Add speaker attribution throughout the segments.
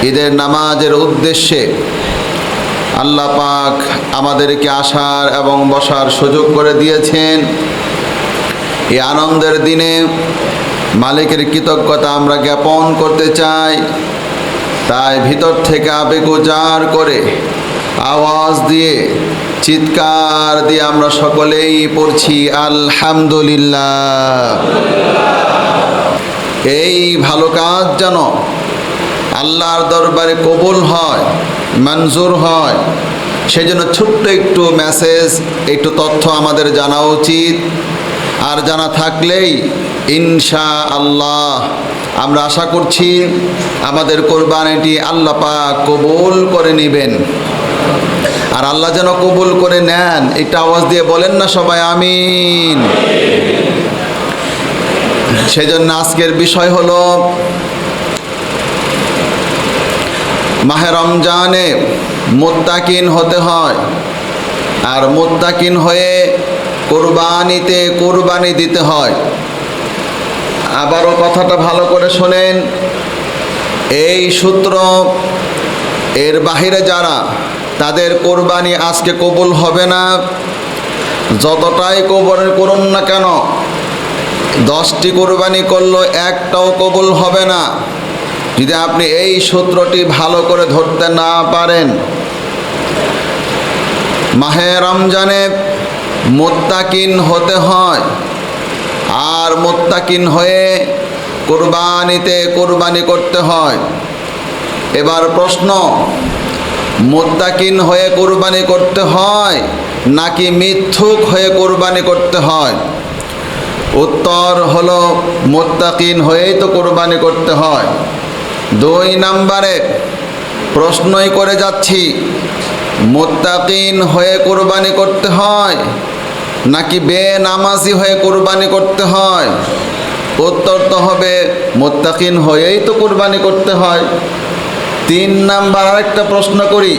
Speaker 1: ঈদের নামাজের উদ্দেশ্যে আল্লাহ পাক আমাদেরকে আসার এবং বসার সুযোগ করে দিয়েছেন। এই আনন্দের দিনে মালিকের কৃতজ্ঞতা আমরা জ্ঞাপন করতে চাই। তাই ভিতর থেকে আবেগ উজাড় করে আওয়াজ দিয়ে চিৎকার দিয়ে আমরা সকলেই পড়ছি আলহামদুলিল্লাহ। এই ভালো কাজ যেন আল্লাহর দরবারে কবুল হয়, মঞ্জুর হয়, সেজন্য ছোট্ট একটু মেসেজ, একটু তথ্য আমাদের জানা উচিত। আর জানা থাকলেই ইনশাআল্লাহ আমরা আশা করছি আমাদের কোরবানিটি আল্লাহ পাক কবুল করে নেবেন। আর আল্লাহ যেন কবুল করে নেন, একটা আওয়াজ দিয়ে বলেন না সবাই আমিন। সেজন্য আজকের বিষয় হলো মাহে রমজানে মুত্তাকিন হতে হয়, আর মুত্তাকিন হয়ে কোরবানিতে কোরবানি দিতে হয়। আবারও কথাটা ভালো করে শোনেন, এই সূত্র এর বাহিরে যারা, তাদের কোরবানি আজকে কবুল হবে না। যতটাই কবুল করুন না কেন, 10টি কোরবানি করলো একটাও কবুল হবে না যদি আপনি এই সূত্রটি ভালো করে ধরতে না পারেন। মাহে রমজানে মুত্তাকিন হতে হয়, আর মুত্তাকিন হয়ে কোরবানিতে কোরবানি করতে হয়। এবার প্রশ্ন, মুত্তাকিন হয়ে কোরবানি করতে হয় নাকি মিথ্যুক হয়ে কোরবানি করতে হয়? উত্তর হলো মুত্তাকিন হয়েই তো কোরবানি করতে হয়। 2 নম্বরে প্রশ্নই করে যাচ্ছি, মুত্তাকিন হয়ে কোরবানি করতে হয় নাকি বেনামাজি হয়ে কোরবানি করতে হয়? উত্তর তো হবে মুত্তাকিন হয়েই তো কোরবানি করতে হয়। 3 নাম্বার আরেকটা প্রশ্ন করি,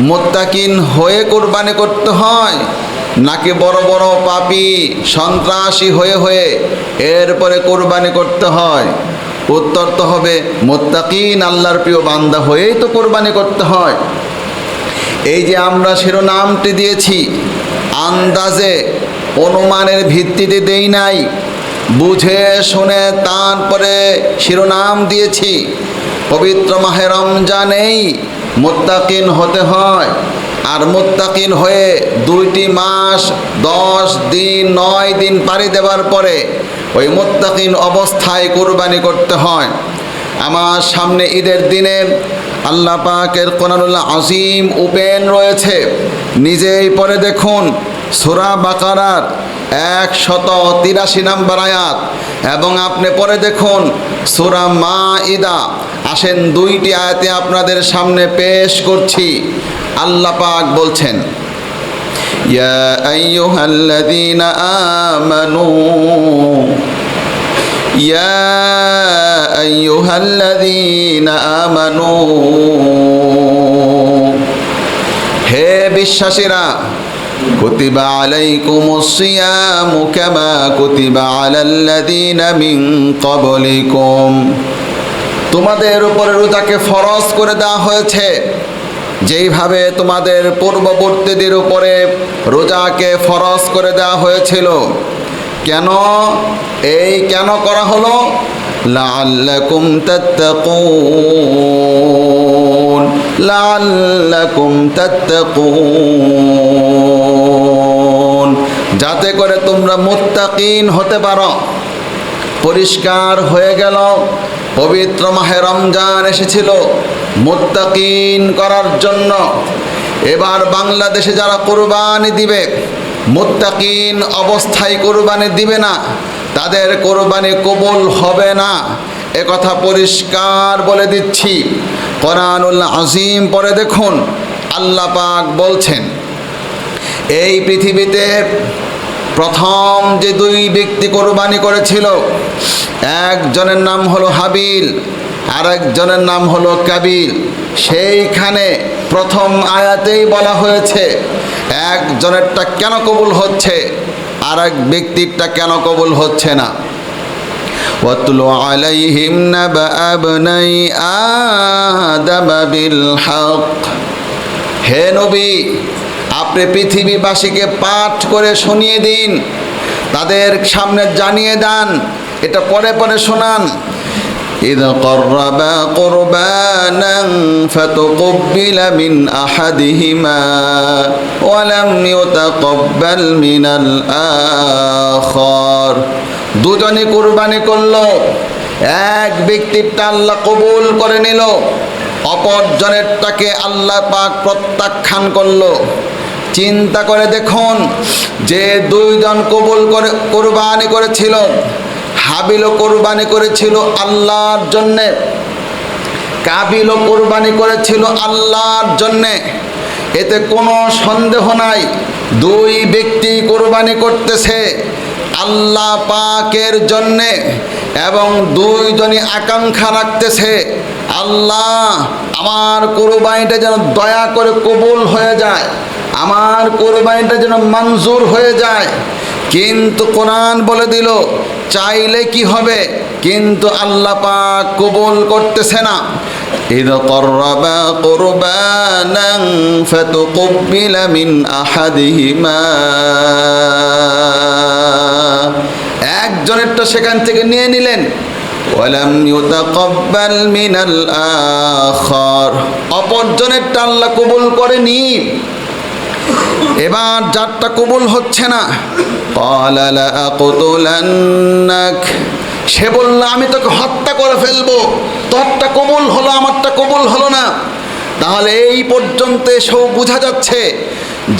Speaker 1: মুত্তাকিন হয়ে কোরবানি করতে হয় নাকি বড় বড় পাপী সন্ত্রাসী হয়ে হয়ে এরপরে কোরবানি করতে হয়? উত্তর তো হবে মুত্তাকিন আল্লাহর প্রিয় বান্দা হয়েই তো কোরবানি করতে হয়। এই যে আমরা শিরোনামটি দিয়েছি, আন্দাজে অনুমানের ভিত্তিতে দেই নাই, বুঝে শুনে তারপরে শিরোনাম দিয়েছি। পবিত্র মাহে রমজানেই মুত্তাকিন হতে হয়, আর মুত্তাকিন হয়ে 2টি মাস 10 দিন 9 দিন পাড়ি দেওয়ার পরে ওই মুত্তাকিন অবস্থায় কোরবানি করতে হয়। আমার সামনে ঈদের দিনে আল্লাহ পাকের কোরআনুল আজিম ওপেন রয়েছে, নিজেই পড়ে দেখুন। সূরা বাকারার 183 নম্বর আয়াত, এবং আপনি পড়ে দেখুন সূরা মাঈদা। আসেন 2টি আয়াতে আপনাদের সামনে পেশ করছি। আল্লাহ পাক বলছেন, ইয়া আইয়ুহাল্লাযীনা আমানু ইয়া আইয়ুহাল্লাযীনা আমানু, হে বিশ্বাসীরা, কুতিবা আলাইকুমুস সিয়ামু কামা কুতিবা আলাল্লাযীনা মিন ক্বাবলিকুম, তোমাদের উপরে রোজাকে ফরজ করে দেওয়া হয়েছে যেইভাবে তোমাদের পূর্ববর্তীদের উপরে রোজাকে ফরজ করে দেওয়া হয়েছিল। কেন? এই কেন করা হলো? লাআল্লাকুম তাত্তাকুন, লাআল্লাকুম তাত্তাকুন, যাতে করে তোমরা মুত্তাকিন হতে পারো। পরিষ্কার হয়ে গেল, পবিত্র মাহে রমজান এসেছিল মুত্তাকিন করার জন্য। এবার বাংলাদেশে যারা কোরবানি দিবে, মুত্তাকিন অবস্থায় কোরবানি দিবে না, তাদের কোরবানি কবুল হবে না, একথা পরিষ্কার বলে দিচ্ছি। কোরআনুল আজিম পড়ে দেখুন, আল্লাহ পাক বলছেন, এই পৃথিবীতে প্রথম যে 2 ব্যক্তি কোরবানি করেছিল, একজনের নাম হলো হাবিল, আর একজনের নাম হলো কাবিল। সেইখানে প্রথম আয়াতেই বলা হয়েছে একজনেরটা কেন কবুল হচ্ছে আর এক ব্যক্তিরটা কেন কবুল হচ্ছে না। ওয়াতলু আলাইহিম নাবা আবনাই وكذب بالحق হে নবী আপনি পৃথিবীবাসীকে পাঠ করে শুনিয়ে দিন, তাদের সামনে জানিয়ে দেন, এটা পরে পরে শোনান। إذ قربا قربانا فتقبل من أحدهما ولم يتقبل من الآخر দুজনই কুরবানি করলো, এক ব্যক্তিরটা আল্লাহ কবুল করে নিল, অপরজনেরটাকে আল্লাহ পাক প্রত্যাখ্যান করলো। চিন্তা করে দেখুন যে দুইজন কবুল করে কুরবানি করেছিল, হাবিলও কোরবানি করেছিল আল্লাহর জন্যে, কাবিলও কোরবানি করেছিল আল্লাহর জন্যে। এতে কোনো সন্দেহ নাই দুই ব্যক্তি কোরবানি করতেছে আল্লাহ পাকের জন্যে, এবং দুইজনই আকাঙ্ক্ষা রাখতেছে আল্লাহ আমার কোরবানিটা যেন দয়া করে কবুল হয়ে যায়, আমার কোরবানিটা যেন মঞ্জুর হয়ে যায়। কিন্তু কোরআন বলে দিল চাইলে কি হবে, কিন্তু আল্লাহ পাক কবুল করতেছে না। إذ قربا قربانا فتقبل من أحدهما একজনেরটা সেখান থেকে নিয়ে নিলেন, ওয়ালাম ইউতাকাব্বাল মিনাল আখার অপরজনেরটা আল্লাহ কবুল করেনি। এবার যারটা কবুল হচ্ছে না, ক্বালা লা আকতুলান্নাক সে বলল আমি তোকে হত্যা করে ফেলবো, তোরটা কবুল হলো আমারটা কবুল হলো না। তাহলে এই পর্যন্ত এসেও বোঝা যাচ্ছে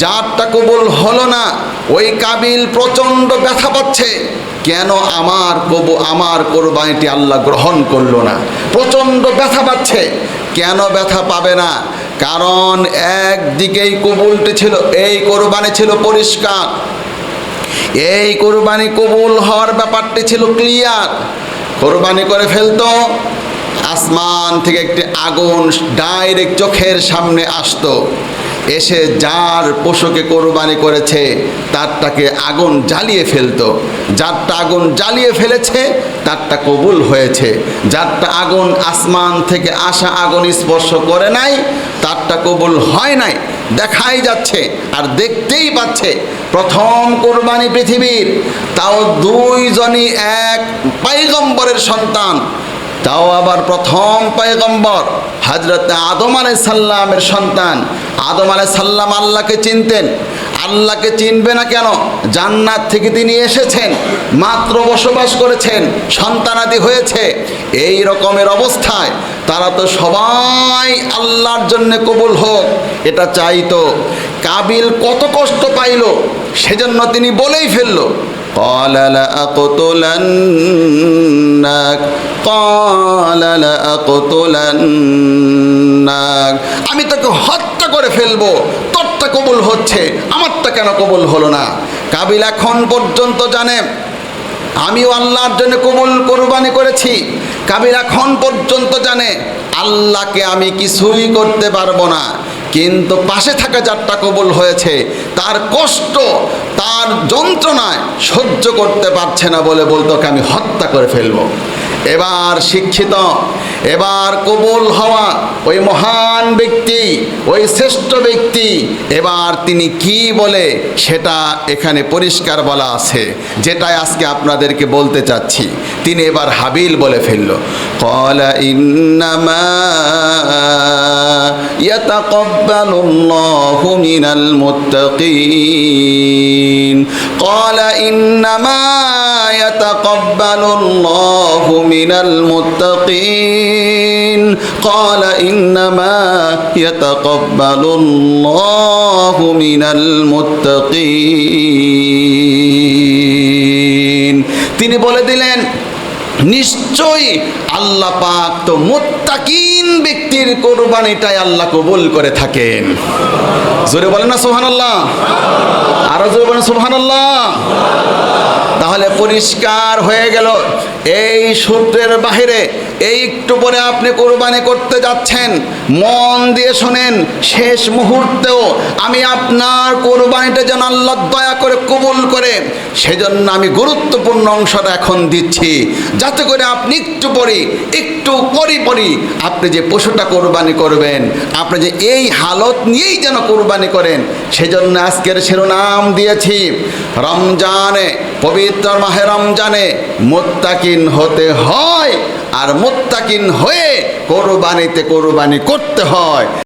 Speaker 1: যারটা কবুল হলো না ওই কাবিল প্রচণ্ড ব্যথা পাচ্ছে, কেন আমার কোরবানিটি আল্লাহ গ্রহণ করলো না, প্রচণ্ড ব্যথা পাচ্ছে। কেন ব্যথা পাবে না? কারণ একদিকেই কবুলটি ছিল, এই কোরবানি ছিল পরিষ্কার, এই কোরবানি কবুল হওয়ার ব্যাপারটি ছিল ক্লিয়ার। কোরবানি করে ফেলতো, আসমান থেকে একটি আগুন ডাইরেক্ট চোখের সামনে আসতো, এসে যার পশুকে কোরবানি করেছে তারটাকে আগুন জ্বালিয়ে ফেলতো। যারটা আগুন জ্বালিয়ে ফেলেছে তারটা কবুল হয়েছে, যারটা আগুন আসমান থেকে আসা আগুন স্পর্শ করে নাই তারটা কবুল হয় নাই। দেখাই যাচ্ছে আর দেখতেই পাচ্ছে প্রথম কোরবানি পৃথিবীর, তাও দুইজনই এক পয়গম্বরের সন্তান, তাও আবার প্রথম পয়গম্বর হযরত আদম আলাইহিস সালামের সন্তান। আদম আলাইহিস সালাম আল্লাহকে চিনতেন, আল্লাহকে চিনবে না কেন? জান্নাত থেকে তিনি এসেছেন, মাত্র বসবাস করেছেন, সন্তানাদি হয়েছে। এই রকমের অবস্থায় তারা তো সবাই আল্লাহর জন্য কবুল হোক এটা চাইতো। কাবিল কত কষ্ট পাইল, সেজন্য তিনি বলেই ফেললো قال لأقتلنك قال لأقتلنك আমি তোকে হত্যা করে ফেলবো, তোরটা কবুল হচ্ছে আমারটা কেন কবুল হলো না? কাবিল এখন পর্যন্ত জানে আমিও আল্লাহর জন্য কোরবানি করেছি। কাবিল এখন পর্যন্ত জানে আল্লাহকে আমি কিছুই করতে পারবো না, কিন্তু পাশে থাকা যারটা কবুল হয়েছে তার কষ্ট, তার যন্ত্রণায় সহ্য করতে পারছে না বলে বলতো আমি হত্যা করে ফেলবো। এবার শিক্ষিত, এবার কবুল হওয়া ওই মহান ব্যক্তি, ওই শ্রেষ্ঠ ব্যক্তি, এবার তিনি কি বলে সেটা এখানে পরিষ্কার বলা আছে, যেটাই আজকে আপনাদেরকে বলতে চাচ্ছি। তিনি এবার হাবিল বলে ফেলল, ক্বালা ইন্নামা ইয়াতাকাব্বালুল্লাহু মিনাল মুত্তাকিন ক্বালা ইন্নামা ইয়াতাকাব্বালুল্লাহু মিনাল মুত্তাকিন ক্বালা ইন্নামা ইয়াতাকাব্বালুল্লাহু মিনাল মুত্তাকিন। তিনি বলে দিলেন নিশ্চয়ই আল্লাহ পাক তো মুত্তাকিন ব্যক্তির কোরবানিটাই আল্লাহ কবুল করে থাকেন। জোরে বলেন না সুবহানাল্লাহ, আরো জোরে বলেন সুবহানাল্লাহ। তাহলে পরিষ্কার হয়ে গেল এই সূত্রের বাহিরে এই একটু পরে আপনি কোরবানি করতে যাচ্ছেন, মন দিয়ে শোনেন, শেষ মুহূর্তেও আমি আপনার কোরবানিটা যেন আল্লাহ দয়া করে কবুল করে, সেজন্য আমি গুরুত্বপূর্ণ অংশটা এখন দিচ্ছি, যাতে করে আপনি একটু পরই আপনি যে পশুটা কোরবানি করবেন, আপনি যে এই হালত নিয়েই যেন কোরবানি করেন। সেজন্য আজকের শিরোনাম দিয়েছি, রমজানে, পবিত্র মাহে রমজানে মুত্তাকিন হতে হয়, আর মুত্তাকিন হয়ে কোরবানি করতে হয়।